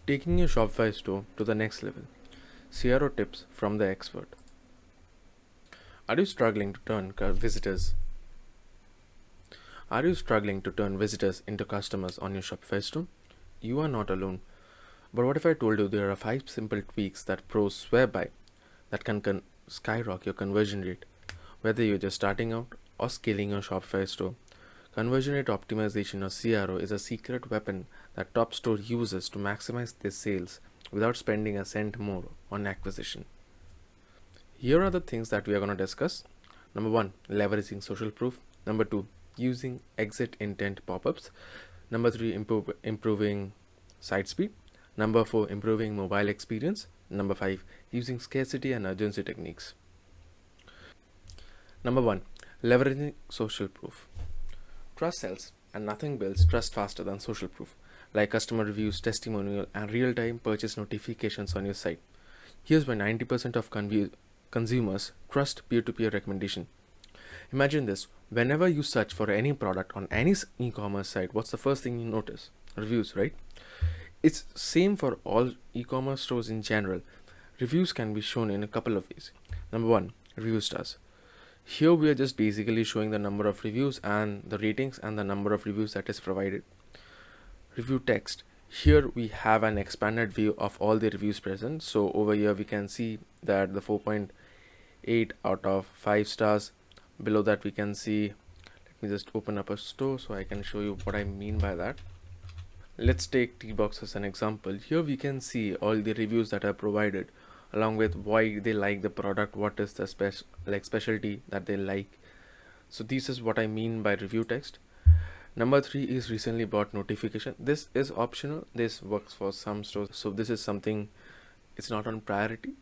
Taking your Shopify store to the next level. CRO tips from the expert. Are you struggling to turn visitors? Are you struggling to turn visitors into customers on your Shopify store? You are not alone. But what if I told you there are 5 simple tweaks that pros swear by that can skyrocket your conversion rate, whether you're just starting out or scaling your Shopify store? Conversion rate optimization, or CRO, is a secret weapon that top store uses to maximize their sales without spending a cent more on acquisition. Here are the things that we are going to discuss. Number 1, leveraging social proof. Number 2, using exit intent pop-ups. Number 3, improving site speed. Number 4, improving mobile experience. Number 5, using scarcity and urgency techniques. Number 1, leveraging social proof. Trust sells, and nothing builds trust faster than social proof, like customer reviews, testimonial, and real-time purchase notifications on your site. Here's why 90% of consumers trust peer-to-peer recommendation. Imagine this: whenever you search for any product on any e-commerce site, what's the first thing you notice? Reviews, right? It's same for all e-commerce stores in general. Reviews can be shown in a couple of ways. Number 1, review stars. Here we are just basically showing the number of reviews and the ratings and the number of reviews that is provided. Review text. Here we have an expanded view of all the reviews present. So over here we can see that the 4.8 out of 5 stars. Below that we can see, let me just open up a store so I can show you what I mean by that. Let's take T-Box as an example. Here we can see all the reviews that are provided, along with why they like the product, what is the specialty that they like. So this is what I mean by review text. Number 3 is recently bought notification. This is optional. This works for some stores. So this is something, it's not on priority.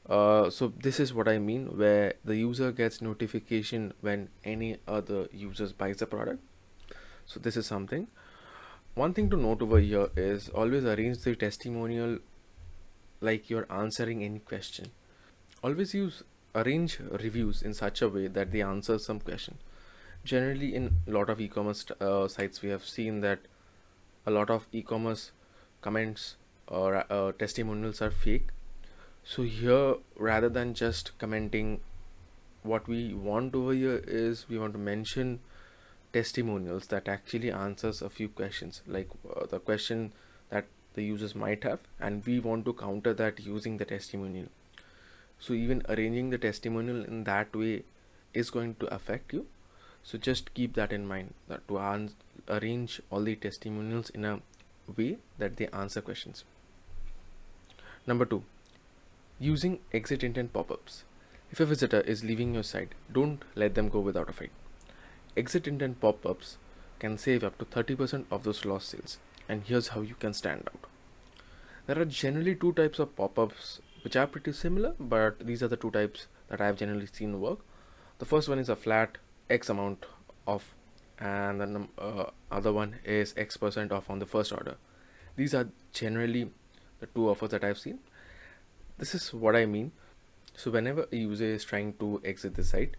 So this is what I mean, where the user gets notification when any other users buys the product. So this is something. One thing to note over here is always arrange the testimonial like you're answering any question. Always arrange reviews in such a way that they answer some question. Generally, in a lot of e-commerce sites, we have seen that a lot of e-commerce comments or testimonials are fake. So here, rather than just commenting, what we want over here is we want to mention testimonials that actually answers a few questions, like the question that the users might have, and we want to counter that using the testimonial. So even arranging the testimonial in that way is going to affect you. So just keep that in mind, that to arrange all the testimonials in a way that they answer questions. Number 2, using exit intent pop-ups. If a visitor is leaving your site, don't let them go without a fight. Exit intent pop-ups can save up to 30% of those lost sales, and here's how you can stand out. There are generally 2 types of pop-ups which are pretty similar, but these are the 2 types that I've generally seen work. The first one is a flat X amount off, and the other one is X% off on the first order. These are generally the 2 offers that I've seen. This is what I mean. So whenever a user is trying to exit the site,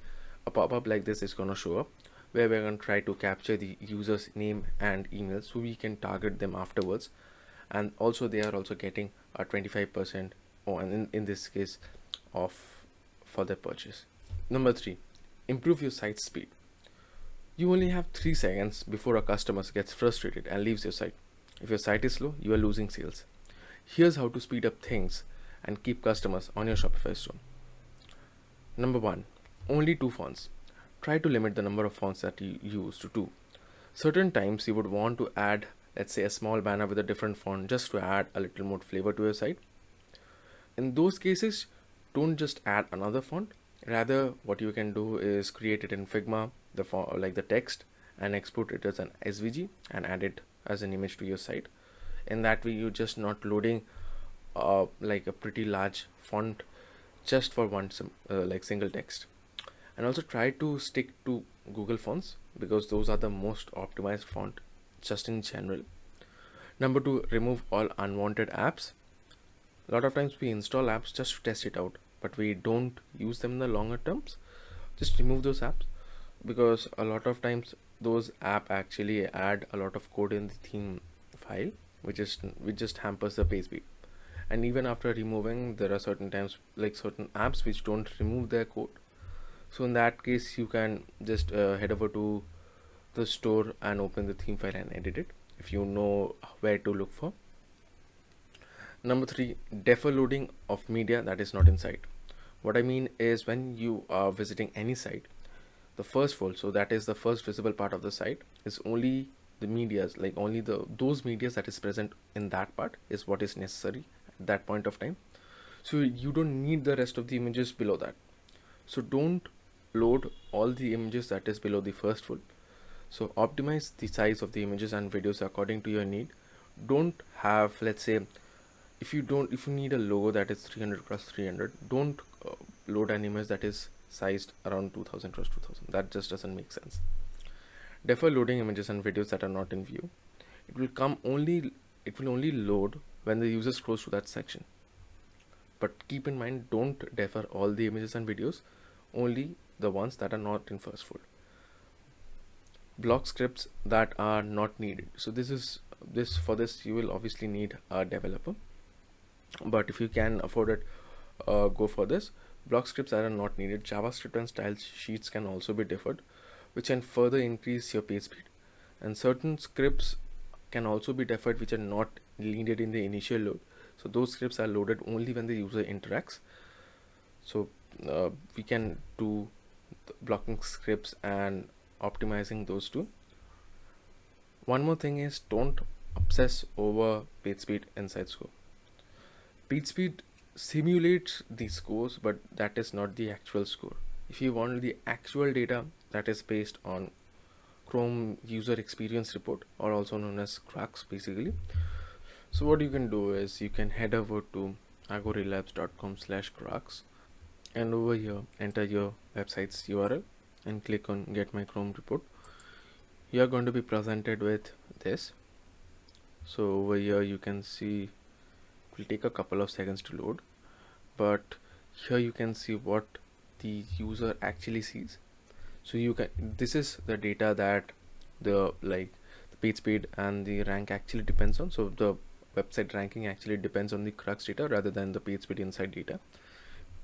a pop-up like this is going to show up, where we're going to try to capture the user's name and email so we can target them afterwards. And also they are also getting a 25% and in this case off for their purchase. Number 3, improve your site speed. You only have 3 seconds before a customer gets frustrated and leaves your site. If your site is slow, you are losing sales. Here's how to speed up things and keep customers on your Shopify store. Number 1, only 2 fonts. Try to limit the number of fonts that you use to 2. Certain times you would want to add, let's say, a small banner with a different font just to add a little more flavor to your site. In those cases, don't just add another font. Rather, what you can do is create it in Figma, the font, like the text, and export it as an SVG and add it as an image to your site. In that way, you're just not loading like a pretty large font just for one single text. And also try to stick to Google fonts because those are the most optimized font just in general. Number 2, remove all unwanted apps. A lot of times we install apps just to test it out, but we don't use them in the longer terms. Just remove those apps, because a lot of times those apps actually add a lot of code in the theme file, which just hampers the page speed. And even after removing, there are certain times, like certain apps which don't remove their code. So in that case, you can just head over to the store and open the theme file and edit it if you know where to look for. Number 3, defer loading of media that is not inside. What I mean is, when you are visiting any site, the first fold, so that is the first visible part of the site, is only the medias, like only those medias that is present in that part is what is necessary at that point of time. So you don't need the rest of the images below that. So don't load all the images that is below the first fold. So optimize the size of the images and videos according to your need. Don't have, let's say, if you need a logo that is 300 cross 300, don't load an image that is sized around 2000 cross 2000. That just doesn't make sense. Defer loading images and videos that are not in view. It will only load when the user scrolls to that section. But keep in mind, don't defer all the images and videos, only the ones that are not in first fold. Block scripts that are not needed. So for this you will obviously need a developer, but if you can afford it, go for this. Block scripts that are not needed. JavaScript and style sheets can also be deferred, which can further increase your page speed. And certain scripts can also be deferred which are not needed in the initial load. So those scripts are loaded only when the user interacts. So we can do blocking scripts and optimizing those two. One more thing is, don't obsess over page speed inside score. Page speed simulates the scores, but that is not the actual score. If you want the actual data, that is based on Chrome user experience report, or also known as CRUX basically. So what you can do is, you can head over to agorelabs.com/crux, and over here enter your website's URL and click on get my Chrome report. You are going to be presented with this. So over here you can see it will take a couple of seconds to load, but here you can see what the user actually sees. So this is the data that the page speed and the rank actually depends on. So the website ranking actually depends on the CRUX data rather than the page speed inside data.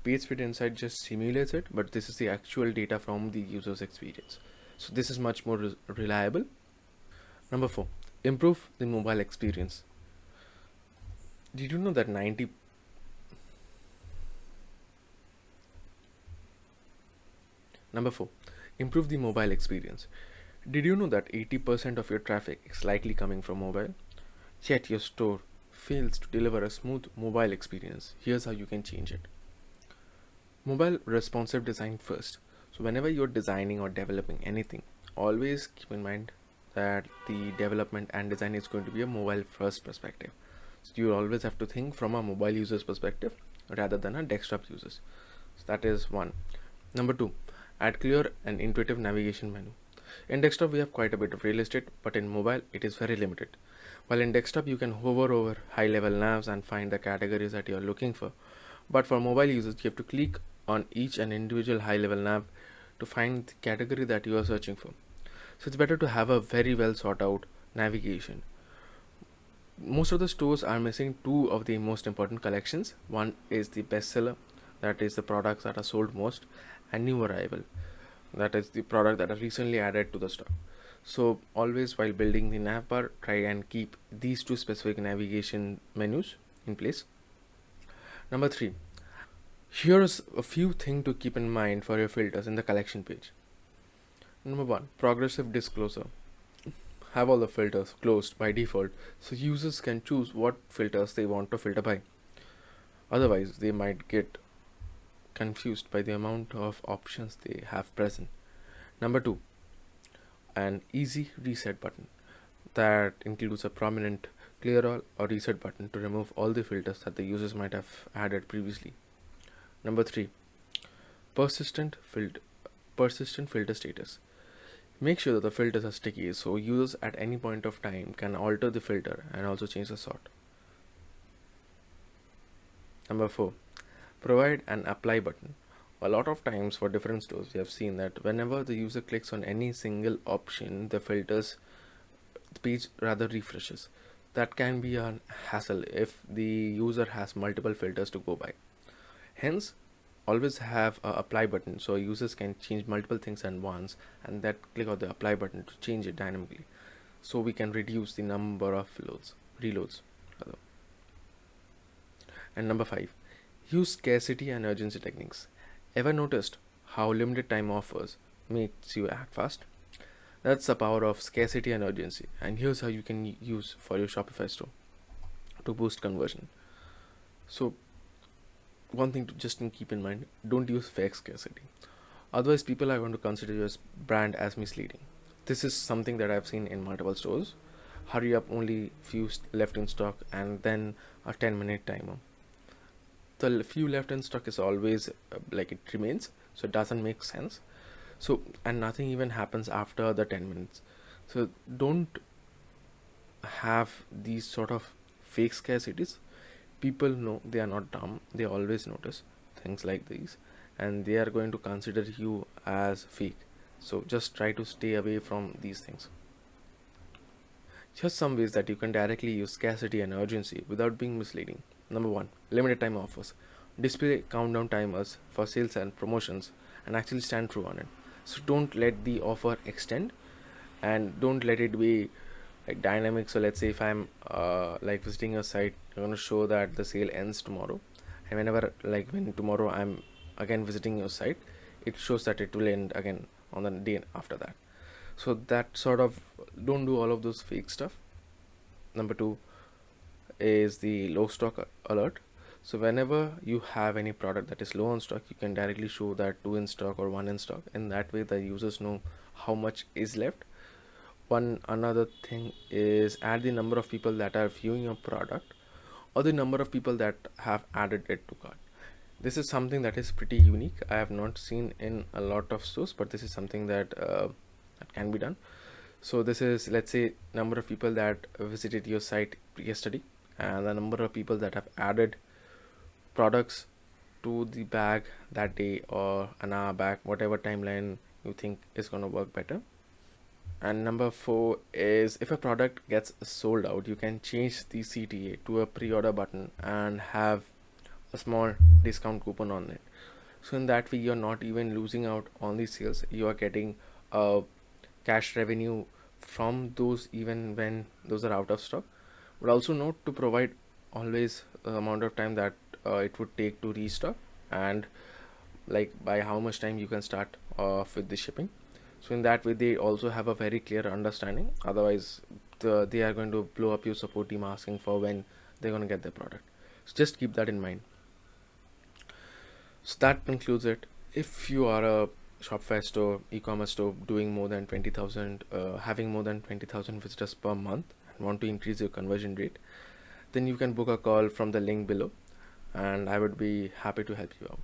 Page speed inside just simulates it, but this is the actual data from the user's experience. So this is much more reliable. Number 4, improve the mobile experience. Did you know that Number 4, improve the mobile experience. Did you know that 80% of your traffic is likely coming from mobile? Yet your store fails to deliver a smooth mobile experience. Here's how you can change it. Mobile responsive design first. So whenever you're designing or developing anything, always keep in mind that the development and design is going to be a mobile first perspective. So you always have to think from a mobile user's perspective rather than a desktop user's. So that is one. Number 2, add clear and intuitive navigation menu. In desktop we have quite a bit of real estate, but in mobile it is very limited. While in desktop you can hover over high level navs and find the categories that you are looking for, but for mobile users you have to click on each and individual high level nav to find the category that you are searching for. So it's better to have a very well sought out navigation. Most of the stores are missing two of the most important collections. One is the bestseller, that is the products that are sold most, and new arrival, that is the product that are recently added to the stock. So always while building the nav bar, try and keep these two specific navigation menus in place. Number 3, here's a few things to keep in mind for your filters in the collection page. Number 1, progressive disclosure. Have all the filters closed by default so users can choose what filters they want to filter by. Otherwise, they might get confused by the amount of options they have present. Number 2, an easy reset button that includes a prominent clear all or reset button to remove all the filters that the users might have added previously. Number 3, persistent filter status. Make sure that the filters are sticky so users at any point of time can alter the filter and also change the sort. Number 4, provide an apply button. A lot of times for different stores we have seen that whenever the user clicks on any single option, the page rather refreshes. that can be a hassle if the user has multiple filters to go by. Hence, always have a apply button so users can change multiple things at once, and that click on the apply button to change it dynamically, so we can reduce the number of reloads rather. And number 5, use scarcity and urgency techniques. Ever noticed how limited time offers makes you act fast? That's the power of scarcity and urgency, and here's how you can use for your Shopify store to boost conversion. So one thing to just keep in mind, don't use fake scarcity. Otherwise, people are going to consider your brand as misleading. This is something that I've seen in multiple stores. Hurry up, only few left in stock, and then a 10-minute timer. The few left in stock is always like it remains, so it doesn't make sense. So, and nothing even happens after the 10 minutes. So don't have these sort of fake scarcities. People know, they are not dumb, they always notice things like these, and they are going to consider you as fake. So just try to stay away from these things. Just some ways that you can directly use scarcity and urgency without being misleading. Number 1, limited time offers. Display countdown timers for sales and promotions and actually stand true on it. So don't let the offer extend, and don't let it be like dynamic. So let's say if I'm like visiting a site, I'm going to show that the sale ends tomorrow, and whenever, like when tomorrow I'm again visiting your site, it shows that it will end again on the day after that. So that sort of, don't do all of those fake stuff. Number 2 is the low stock alert. So whenever you have any product that is low on stock, you can directly show that 2 in stock or 1 in stock, and that way the users know how much is left. One another thing is add the number of people that are viewing your product, or the number of people that have added it to cart. This is something that is pretty unique. I have not seen in a lot of stores, but this is something that that can be done. So this is, let's say, number of people that visited your site yesterday, and the number of people that have added products to the bag that day or an hour back, whatever timeline you think is going to work better. And number 4 is, if a product gets sold out, you can change the CTA to a pre-order button and have a small discount coupon on it. So in that way, you're not even losing out on the sales, you are getting a cash revenue from those even when those are out of stock. But also note to provide always the amount of time that it would take to restock, and like by how much time you can start off with the shipping. So in that way, they also have a very clear understanding. Otherwise, they are going to blow up your support team asking for when they're going to get their product. So just keep that in mind. So that concludes it. If you are a Shopify store, e-commerce store doing more than 20,000, having more than 20,000 visitors per month, and want to increase your conversion rate, then you can book a call from the link below, and I would be happy to help you out.